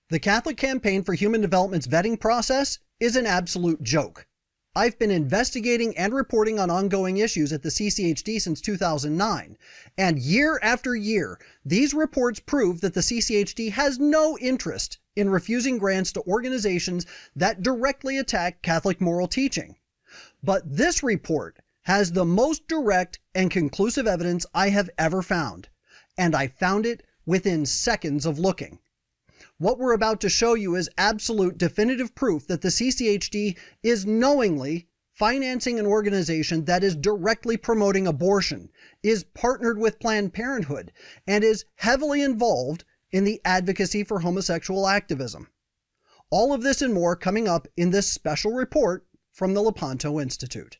The Catholic Campaign for Human Development's vetting process is an absolute joke. I've been investigating and reporting on ongoing issues at the CCHD since 2009, and year after year, these reports prove that the CCHD has no interest in refusing grants to organizations that directly attack Catholic moral teaching. But this report has the most direct and conclusive evidence I have ever found, and I found it within seconds of looking. What we're about to show you is absolute definitive proof that the CCHD is knowingly financing an organization that is directly promoting abortion, is partnered with Planned Parenthood, and is heavily involved in the advocacy for homosexual activism. All of this and more coming up in this special report from the Lepanto Institute.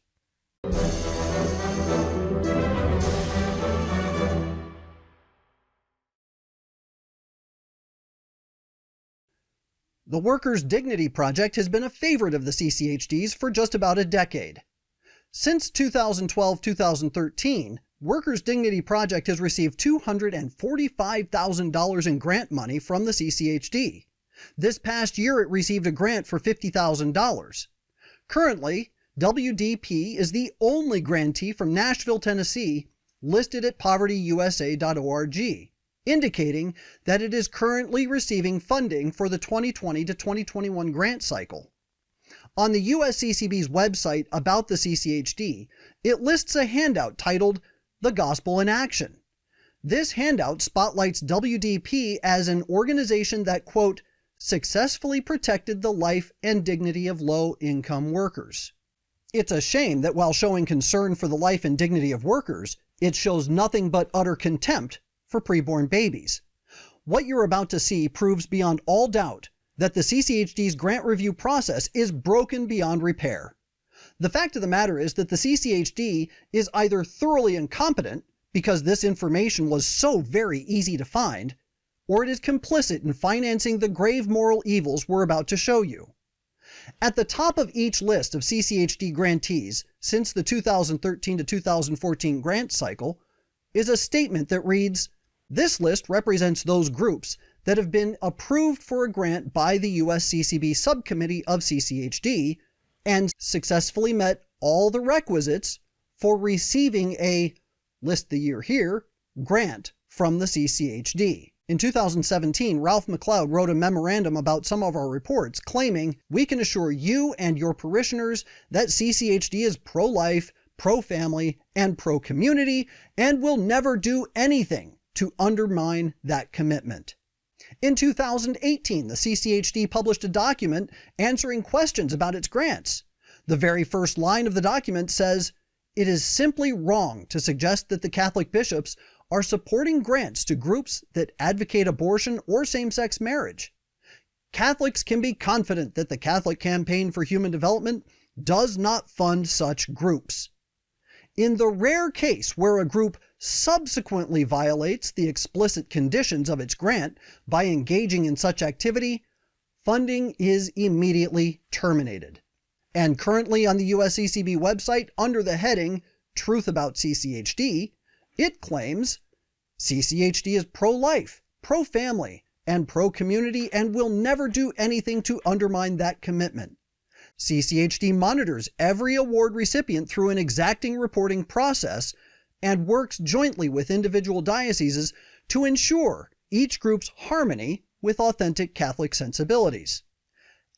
The Workers' Dignity Project has been a favorite of the CCHD's for just about a decade. Since 2012-2013, Workers' Dignity Project has received $245,000 in grant money from the CCHD. This past year, it received a grant for $50,000. Currently, WDP is the only grantee from Nashville, Tennessee, listed at povertyusa.org. indicating that it is currently receiving funding for the 2020 to 2021 grant cycle. On the USCCB's website about the CCHD, it lists a handout titled The Gospel in Action. This handout spotlights WDP as an organization that, quote, successfully protected the life and dignity of low-income workers. It's a shame that while showing concern for the life and dignity of workers, it shows nothing but utter contempt for preborn babies. What you're about to see proves beyond all doubt that the CCHD's grant review process is broken beyond repair. The fact of the matter is that the CCHD is either thoroughly incompetent, because this information was so very easy to find, or it is complicit in financing the grave moral evils we're about to show you. At the top of each list of CCHD grantees since the 2013 to 2014 grant cycle is a statement that reads, "This list represents those groups that have been approved for a grant by the USCCB subcommittee of CCHD and successfully met all the requisites for receiving a," list the year here, "grant from the CCHD." In 2017, Ralph McLeod wrote a memorandum about some of our reports claiming, "We can assure you and your parishioners that CCHD is pro-life, pro-family, and pro-community, and will never do anything to undermine that commitment." In 2018, the CCHD published a document answering questions about its grants. The very first line of the document says, "It is simply wrong to suggest that the Catholic bishops are supporting grants to groups that advocate abortion or same-sex marriage. Catholics can be confident that the Catholic Campaign for Human Development does not fund such groups. In the rare case where a group subsequently violates the explicit conditions of its grant by engaging in such activity, funding is immediately terminated." And currently on the USCCB website, under the heading Truth About CCHD, it claims CCHD is pro-life, pro-family, and pro-community and will never do anything to undermine that commitment. CCHD monitors every award recipient through an exacting reporting process and works jointly with individual dioceses to ensure each group's harmony with authentic Catholic sensibilities.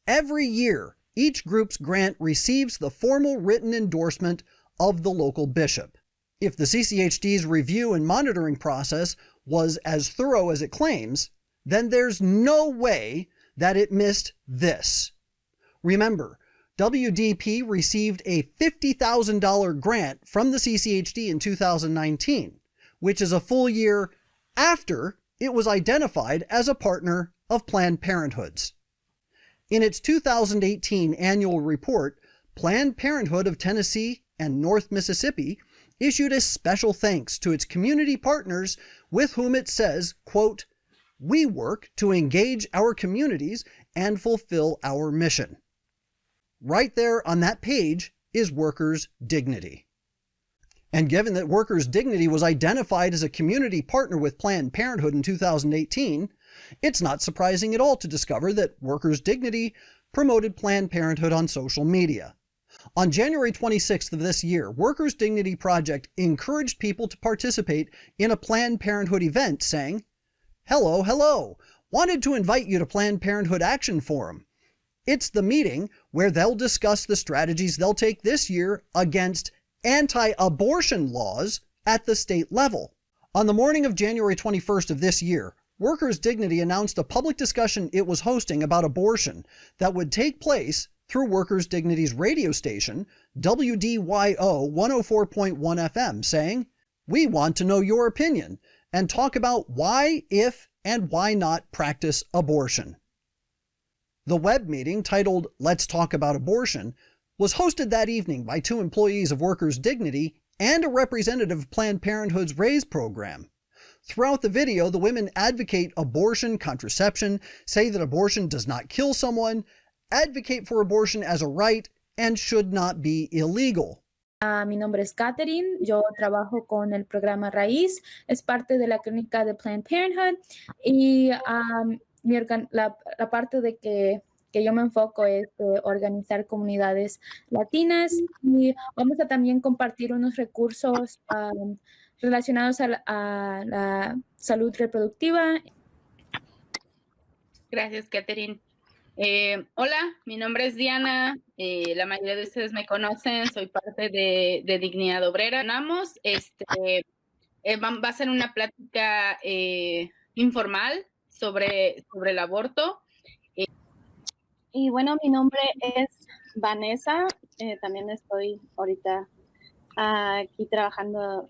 Every year, each group's grant receives the formal written endorsement of the local bishop. If the CCHD's review and monitoring process was as thorough as it claims, then there's no way that it missed this. Remember, WDP received a $50,000 grant from the CCHD in 2019, which is a full year after it was identified as a partner of Planned Parenthood's. In its 2018 annual report, Planned Parenthood of Tennessee and North Mississippi issued a special thanks to its community partners with whom it says, quote, "We work to engage our communities and fulfill our mission." Right there on that page is Workers' Dignity. And given that Workers' Dignity was identified as a community partner with Planned Parenthood in 2018, It's not surprising at all to discover that Workers' Dignity promoted Planned Parenthood on social media. On January 26th of this year, Workers' Dignity Project encouraged people to participate in a Planned Parenthood event, saying, "Hello, hello! Wanted to invite you to Planned Parenthood Action Forum. It's the meeting where they'll discuss the strategies they'll take this year against anti-abortion laws at the state level." On the morning of January 21st of this year, Workers' Dignity announced a public discussion it was hosting about abortion that would take place through Workers' Dignity's radio station, WDYO 104.1 FM, saying, "We want to know your opinion and talk about why, if, and why not practice abortion." The web meeting, titled "Let's Talk About Abortion," was hosted that evening by 2 employees of Workers' Dignity and a representative of Planned Parenthood's RAISE program. Throughout the video, the women advocate abortion, contraception, say that abortion does not kill someone, advocate for abortion as a right, and should not be illegal. Mi nombre es Catherine, yo trabajo con el programa Raíz, es parte de la clínica de Planned Parenthood y la parte de que yo me enfoco es organizar comunidades latinas y vamos a también compartir unos recursos relacionados a la salud reproductiva. Gracias, Catherine. Hola, mi nombre es Diana, la mayoría de ustedes me conocen, soy parte de Dignidad Obrera. Va a ser una plática informal sobre el aborto. Y bueno, mi nombre es Vanessa, también estoy ahorita aquí trabajando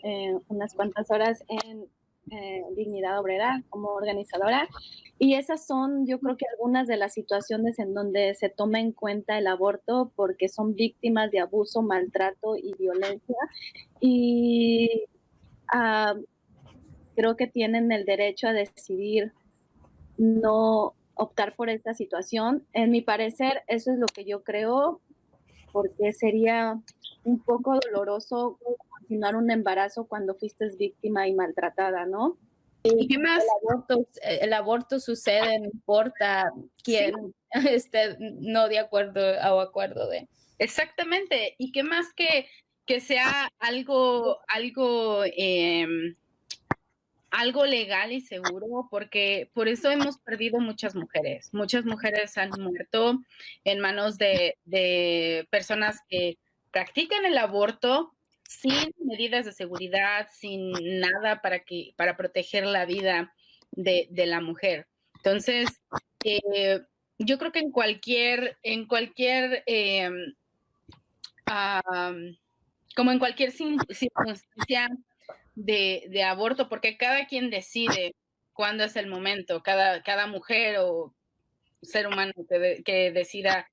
unas cuantas horas en Dignidad Obrera como organizadora. Y esas son, yo creo que algunas de las situaciones en donde se toma en cuenta el aborto porque son víctimas de abuso, maltrato y violencia. Y creo que tienen el derecho a decidir no optar por esta situación. En mi parecer, eso es lo que yo creo, porque sería un poco doloroso continuar un embarazo cuando fuiste víctima y maltratada, ¿no? ¿Y qué más? El aborto sucede, no importa quién esté no de acuerdo o acuerdo de. Exactamente. ¿Y qué más que sea algo legal y seguro? Porque por eso hemos perdido muchas mujeres. Muchas mujeres han muerto en manos de personas que practican el aborto sin medidas de seguridad, sin nada para proteger la vida de la mujer. Entonces, yo creo que en cualquier circunstancia de aborto, porque cada quien decide cuándo es el momento, cada mujer o ser humano que decida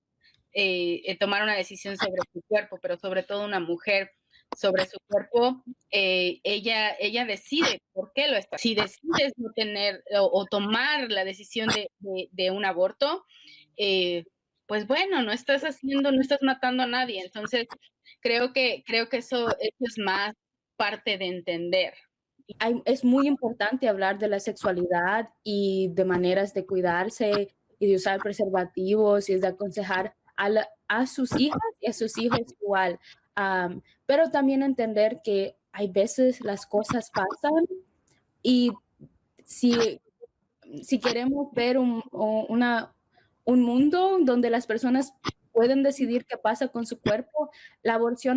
tomar una decisión sobre su cuerpo, pero sobre todo una mujer sobre su cuerpo, ella decide por qué lo está. Si decides no tener o tomar la decisión de un aborto, pues bueno, no estás matando a nadie. Entonces, creo que eso es más parte de entender. Es muy importante hablar de la sexualidad y de maneras de cuidarse y de usar preservativos y de aconsejar a sus hijas y a sus hijos igual. Pero también entender que hay veces las cosas pasan y si queremos ver un mundo donde las personas pueden decidir qué pasa con su cuerpo, el aborto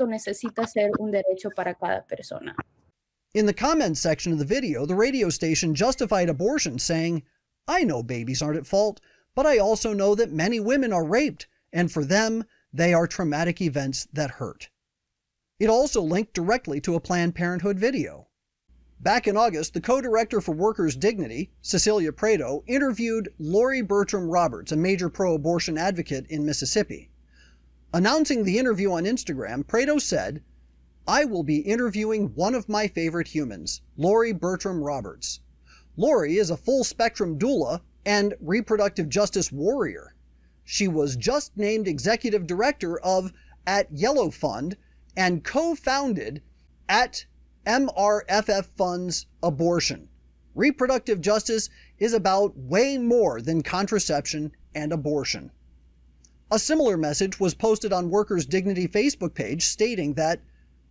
necesita ser un derecho para cada persona. In the comments section of the video, the radio station justified abortion, saying, "I know babies aren't at fault, but I also know that many women are raped, and for them, they are traumatic events that hurt." It also linked directly to a Planned Parenthood video. Back in August, the co-director for Workers' Dignity, Cecilia Prado, interviewed Laurie Bertram Roberts, a major pro-abortion advocate in Mississippi. Announcing the interview on Instagram, Prado said, "I will be interviewing one of my favorite humans, Laurie Bertram Roberts. Laurie is a full-spectrum doula and reproductive justice warrior. She was just named executive director of At Yellow Fund and co-founded At MRFF Funds Abortion, reproductive justice is about way more than contraception and abortion. A similar message was posted on Workers' Dignity Facebook page stating that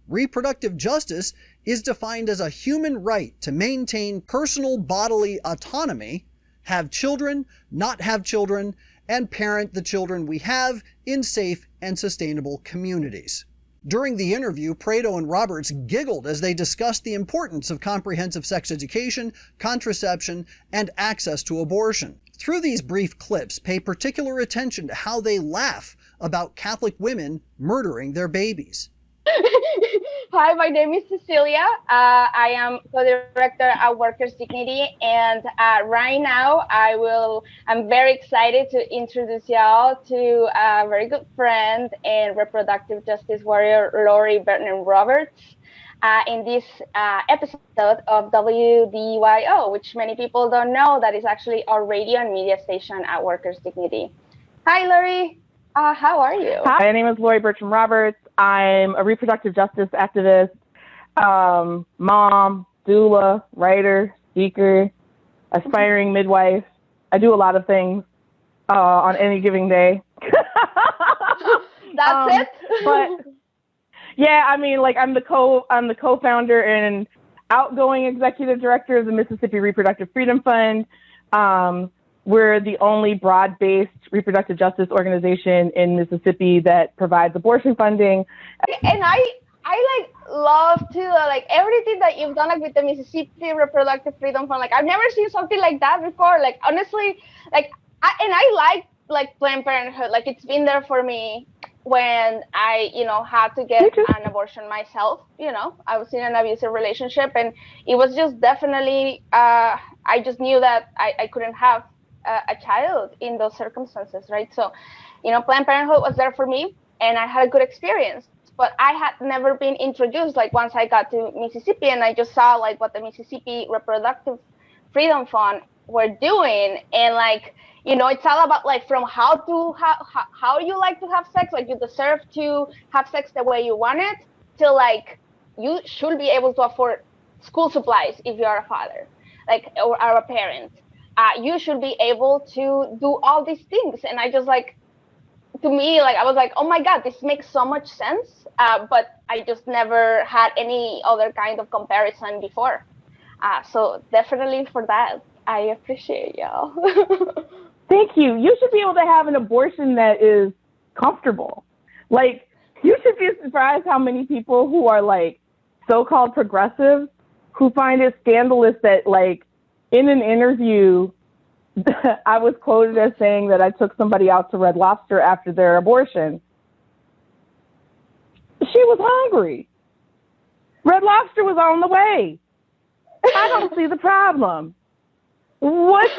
reproductive justice is defined as a human right to maintain personal bodily autonomy, have children, not have children, and parent the children we have in safe and sustainable communities. During the interview, Prado and Roberts giggled as they discussed the importance of comprehensive sex education, contraception, and access to abortion. Through these brief clips, pay particular attention to how they laugh about Catholic women murdering their babies. Hi, my name is Cecilia. I am co-director at Workers' Dignity, and right now I'm very excited to introduce y'all to a very good friend and reproductive justice warrior, Laurie, Burton, and Roberts, in this episode of WDYO, which many people don't know that is actually our radio and media station at Workers' Dignity. Hi, Laurie. How are you? Hi, my name is Laurie Bertram Roberts. I'm a reproductive justice activist, mom, doula, writer, speaker, aspiring midwife. I do a lot of things on any given day. That's it? But yeah, I mean, like I'm the co-founder and outgoing executive director of the Mississippi Reproductive Freedom Fund. We're the only broad-based reproductive justice organization in Mississippi that provides abortion funding. And I like love to like everything that you've done like with the Mississippi Reproductive Freedom Fund. Like I've never seen something like that before. Like honestly, like I like Planned Parenthood. Like it's been there for me when I, had to get an abortion myself. I was in an abusive relationship, and it was just definitely I just knew that I couldn't have a child in those circumstances, right? So, Planned Parenthood was there for me, and I had a good experience. But I had never been introduced, like once I got to Mississippi, and I just saw like what the Mississippi Reproductive Freedom Fund were doing, and like, it's all about like from how you like to have sex, like you deserve to have sex the way you want it, till like you should be able to afford school supplies if you are a father, like or are a parent. You should be able to do all these things. And I just like, to me, like, I was like, oh my God, this makes so much sense. But I just never had any other kind of comparison before. So definitely for that, I appreciate y'all. Thank you. You should be able to have an abortion that is comfortable. Like, you should be surprised how many people who are like so-called progressives who find it scandalous that like, in an interview, I was quoted as saying that I took somebody out to Red Lobster after their abortion. She was hungry. Red Lobster was on the way. I don't see the problem. What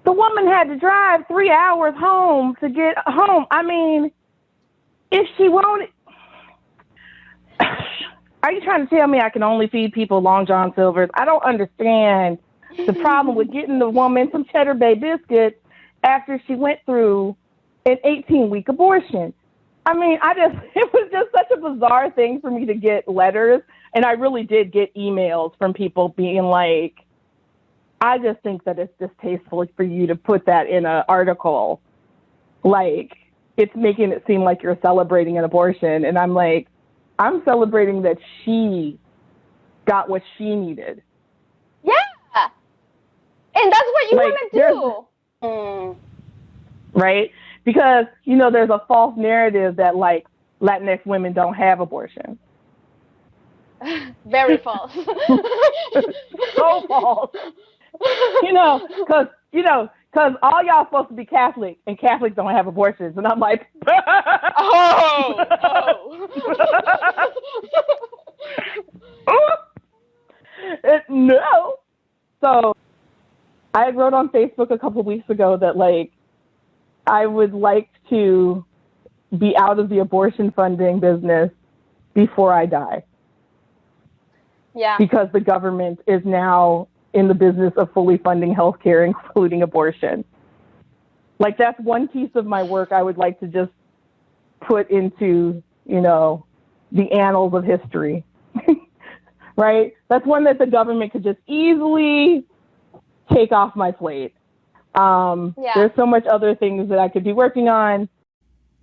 the woman had to drive 3 hours home to get home. I mean, if she wanted... Are you trying to tell me I can only feed people Long John Silver's? I don't understand the problem with getting the woman some Cheddar Bay biscuits after she went through an 18-week abortion. I mean, it was just such a bizarre thing for me to get letters. And I really did get emails from people being like, I just think that it's distasteful for you to put that in an article. Like, it's making it seem like you're celebrating an abortion. And I'm like, I'm celebrating that she got what she needed. Yeah. And that's what you want to do. Right? Because, there's a false narrative that, like, Latinx women don't have abortions. Very false. So false. Because all y'all supposed to be Catholic, and Catholics don't have abortions. And I'm like, no. So I wrote on Facebook a couple of weeks ago that, like, I would like to be out of the abortion funding business before I die. Yeah. Because the government is now in the business of fully funding healthcare, including abortion. Like, that's one piece of my work I would like to just put into, the annals of history. right? That's one that the government could just easily take off my plate. There's so much other things that I could be working on.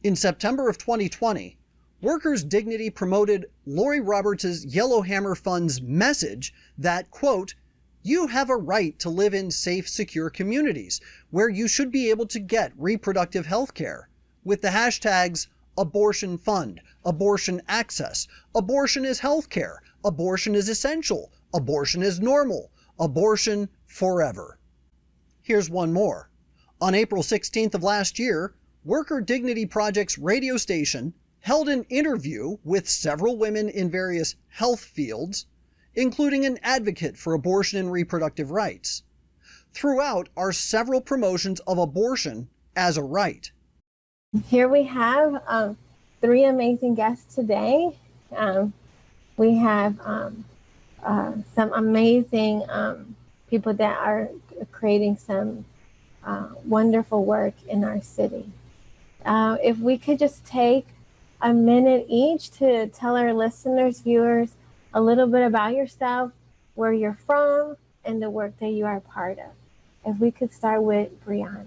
In September of 2020, Workers' Dignity promoted Laurie Roberts' Yellowhammer Fund's message that, quote, "You have a right to live in safe, secure communities where you should be able to get reproductive health care," with the hashtags abortion fund, abortion access, abortion is health care, abortion is essential, abortion is normal, abortion forever. Here's one more. On April 16th of last year, Worker Dignity Project's radio station held an interview with several women in various health fields, including an advocate for abortion and reproductive rights. Throughout are several promotions of abortion as a right. Here we have 3 amazing guests today. We have some amazing people that are creating some wonderful work in our city. If we could just take a minute each to tell our listeners, viewers, a little bit about yourself, where you're from, and the work that you are a part of. If we could start with Brianna.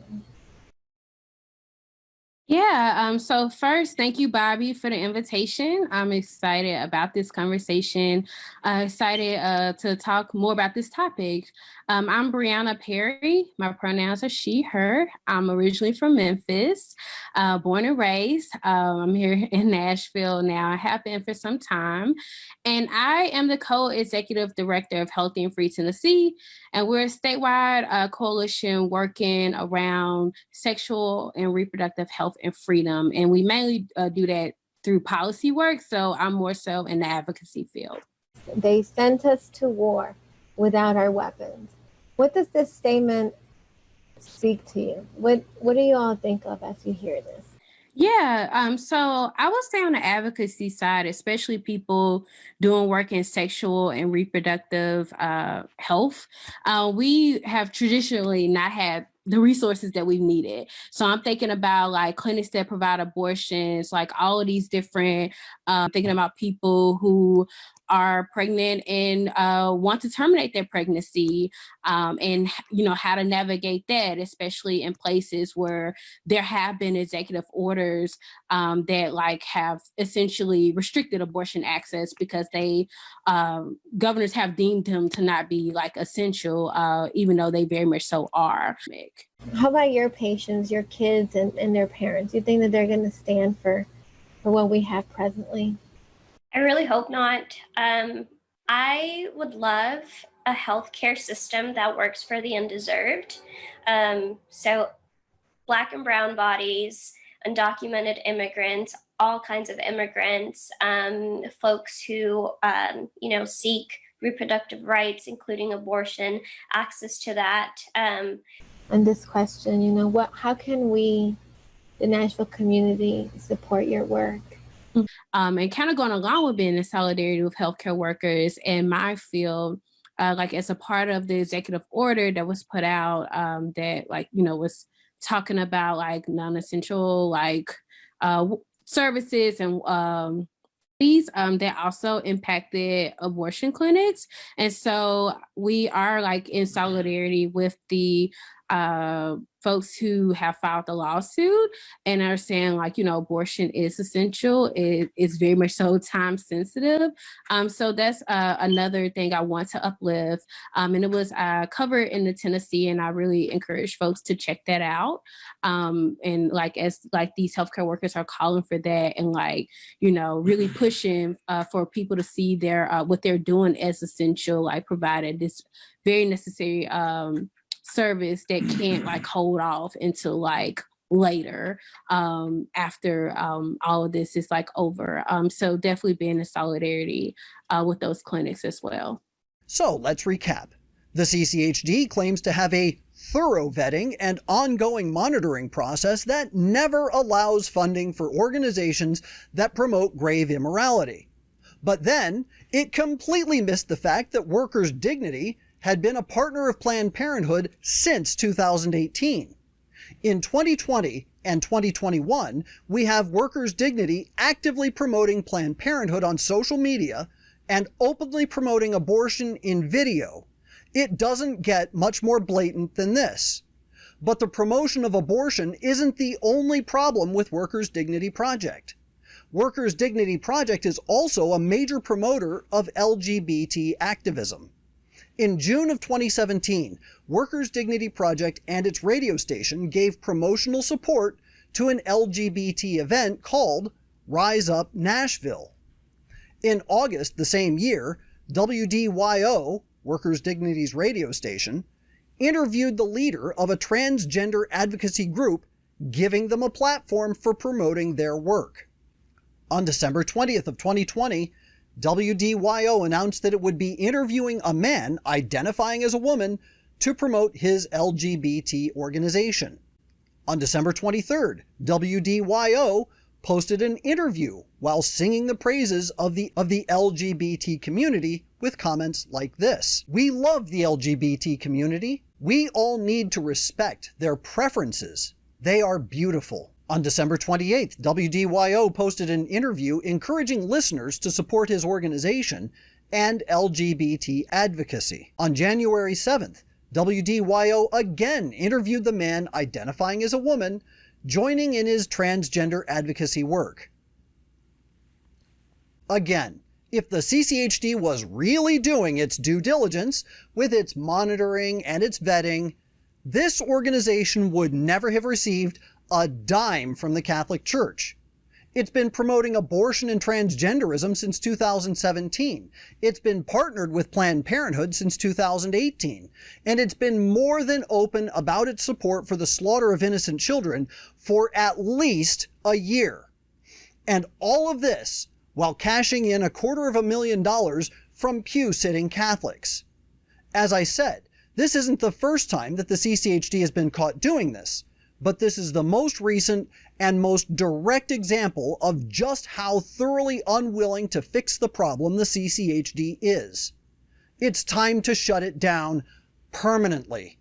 Yeah, so first, thank you, Bobby, for the invitation. I'm excited about this conversation, excited to talk more about this topic. I'm Brianna Perry. My pronouns are she, her. I'm originally from Memphis, born and raised. I'm here in Nashville now. I have been for some time. And I am the co-executive director of Healthy and Free Tennessee. And we're a statewide coalition working around sexual and reproductive health and freedom. And we mainly do that through policy work. So I'm more so in the advocacy field. They sent us to war without our weapons. What does this statement speak to you? What do you all think of as you hear this? Yeah, so I would say on the advocacy side, especially people doing work in sexual and reproductive health, we have traditionally not had the resources that we've needed. So I'm thinking about like clinics that provide abortions, like all of these different, thinking about people who are pregnant and want to terminate their pregnancy, and how to navigate that, especially in places where there have been executive orders that like have essentially restricted abortion access because they governors have deemed them to not be like essential, even though they very much so are. How about your patients, your kids and their parents? You think that they're going to stand for what we have presently? I really hope not. I would love a healthcare system that works for the undeserved. So Black and brown bodies, undocumented immigrants, all kinds of immigrants, folks who, seek reproductive rights, including abortion, access to that. On this question, how can we, the Nashville community, support your work? And kind of going along with being in solidarity with healthcare workers in my field, like as a part of the executive order that was put out, that was talking about like non-essential services and these that also impacted abortion clinics. And so we are like in solidarity with the folks who have filed the lawsuit and are saying abortion is essential. It is very much so time sensitive. So that's another thing I want to uplift. And it was covered in the Tennessee, and I really encourage folks to check that out. And as these healthcare workers are calling for that and really pushing for people to see their what they're doing as essential, provided this very necessary service that can't hold off until later after all of this is over. So definitely being in solidarity with those clinics as well. So let's recap. The CCHD claims to have a thorough vetting and ongoing monitoring process that never allows funding for organizations that promote grave immorality. But then it completely missed the fact that Workers' Dignity had been a partner of Planned Parenthood since 2018. In 2020 and 2021, we have Workers' Dignity actively promoting Planned Parenthood on social media and openly promoting abortion in video, it doesn't get much more blatant than this. But the promotion of abortion isn't the only problem with Workers' Dignity Project. Workers' Dignity Project is also a major promoter of LGBT activism. In June of 2017, Workers' Dignity Project and its radio station gave promotional support to an LGBT event called Rise Up Nashville. In August the same year, WDYO, Workers' Dignity's radio station, interviewed the leader of a transgender advocacy group, giving them a platform for promoting their work. On December 20th of 2020, WDYO announced that it would be interviewing a man identifying as a woman to promote his LGBT organization. On December 23rd, WDYO posted an interview while singing the praises of the LGBT community with comments like this: "We love the LGBT community. We all need to respect their preferences. They are beautiful." On December 28th, WDYO posted an interview encouraging listeners to support his organization and LGBT advocacy. On January 7th, WDYO again interviewed the man identifying as a woman, joining in his transgender advocacy work. Again, if the CCHD was really doing its due diligence with its monitoring and its vetting, this organization would never have received a dime from the Catholic Church. It's been promoting abortion and transgenderism since 2017. It's been partnered with Planned Parenthood since 2018. And it's been more than open about its support for the slaughter of innocent children for at least a year. And all of this while cashing in $250,000 from pew-sitting Catholics. As I said, this isn't the first time that the CCHD has been caught doing this, but this is the most recent and most direct example of just how thoroughly unwilling to fix the problem the CCHD is. It's time to shut it down permanently.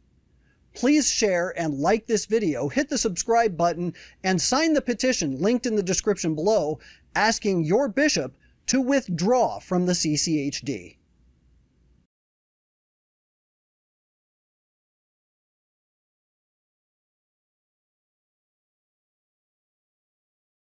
Please share and like this video, hit the subscribe button, and sign the petition linked in the description below asking your bishop to withdraw from the CCHD.